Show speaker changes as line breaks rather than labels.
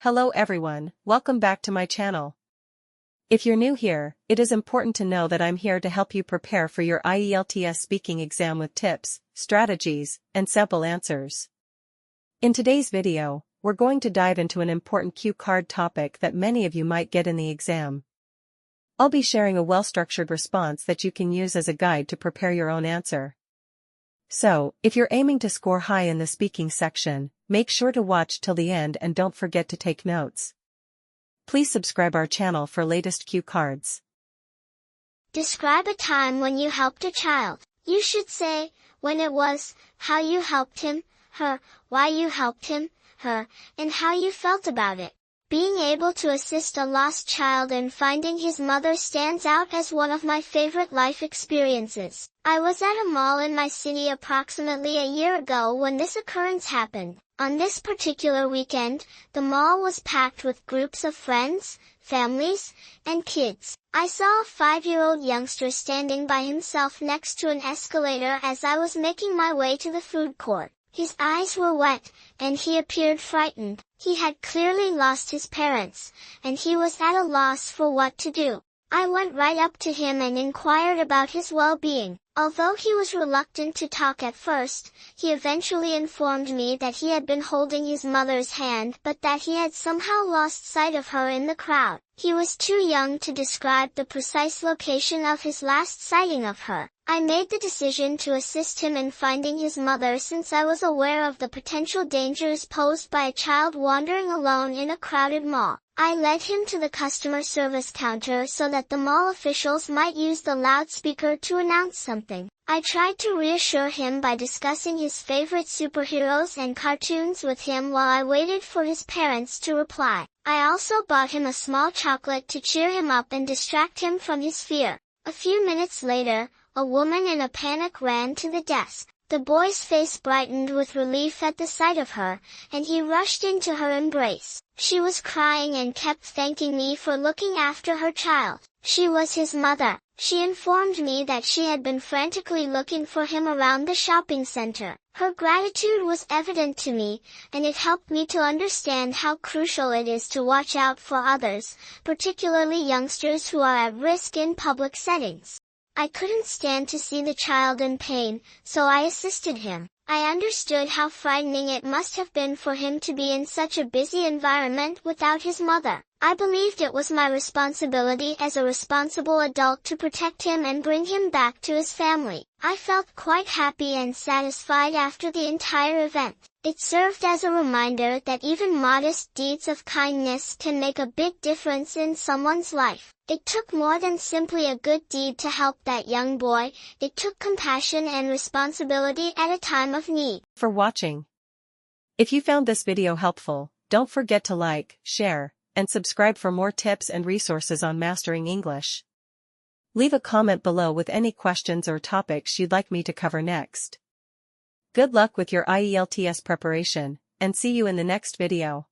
Hello everyone, welcome back to my channel. If you're new here, it is important to know that I'm here to help you prepare for your IELTS speaking exam with tips, strategies, and sample answers. In today's video, we're going to dive into an important cue card topic that many of you might get in the exam. I'll be sharing a well-structured response that you can use as a guide to prepare your own answer. So, if you're aiming to score high in the speaking section, make sure to watch till the end and don't forget to take notes. Please subscribe our channel for latest cue cards.
Describe a time when you helped a child. You should say, when it was, how you helped him, her, why you helped him, her, and how you felt about it. Being able to assist a lost child in finding his mother stands out as one of my favorite life experiences. I was at a mall in my city approximately a year ago when this occurrence happened. On this particular weekend, the mall was packed with groups of friends, families, and kids. I saw a 5-year-old youngster standing by himself next to an escalator as I was making my way to the food court. His eyes were wet, and he appeared frightened. He had clearly lost his parents, and he was at a loss for what to do. I went right up to him and inquired about his well-being. Although he was reluctant to talk at first, he eventually informed me that he had been holding his mother's hand but that he had somehow lost sight of her in the crowd. He was too young to describe the precise location of his last sighting of her. I made the decision to assist him in finding his mother since I was aware of the potential dangers posed by a child wandering alone in a crowded mall. I led him to the customer service counter so that the mall officials might use the loudspeaker to announce something. I tried to reassure him by discussing his favorite superheroes and cartoons with him while I waited for his parents to reply. I also bought him a small chocolate to cheer him up and distract him from his fear. A few minutes later, a woman in a panic ran to the desk. The boy's face brightened with relief at the sight of her, and he rushed into her embrace. She was crying and kept thanking me for looking after her child. She was his mother. She informed me that she had been frantically looking for him around the shopping center. Her gratitude was evident to me, and it helped me to understand how crucial it is to watch out for others, particularly youngsters who are at risk in public settings. I couldn't stand to see the child in pain, so I assisted him. I understood how frightening it must have been for him to be in such a busy environment without his mother. I believed it was my responsibility as a responsible adult to protect him and bring him back to his family. I felt quite happy and satisfied after the entire event. It served as a reminder that even modest deeds of kindness can make a big difference in someone's life. It took more than simply a good deed to help that young boy. It took compassion and responsibility at a time of need.
For watching. If you found this video helpful, don't forget to like, share, and subscribe for more tips and resources on mastering English. Leave a comment below with any questions or topics you'd like me to cover next. Good luck with your IELTS preparation, and see you in the next video.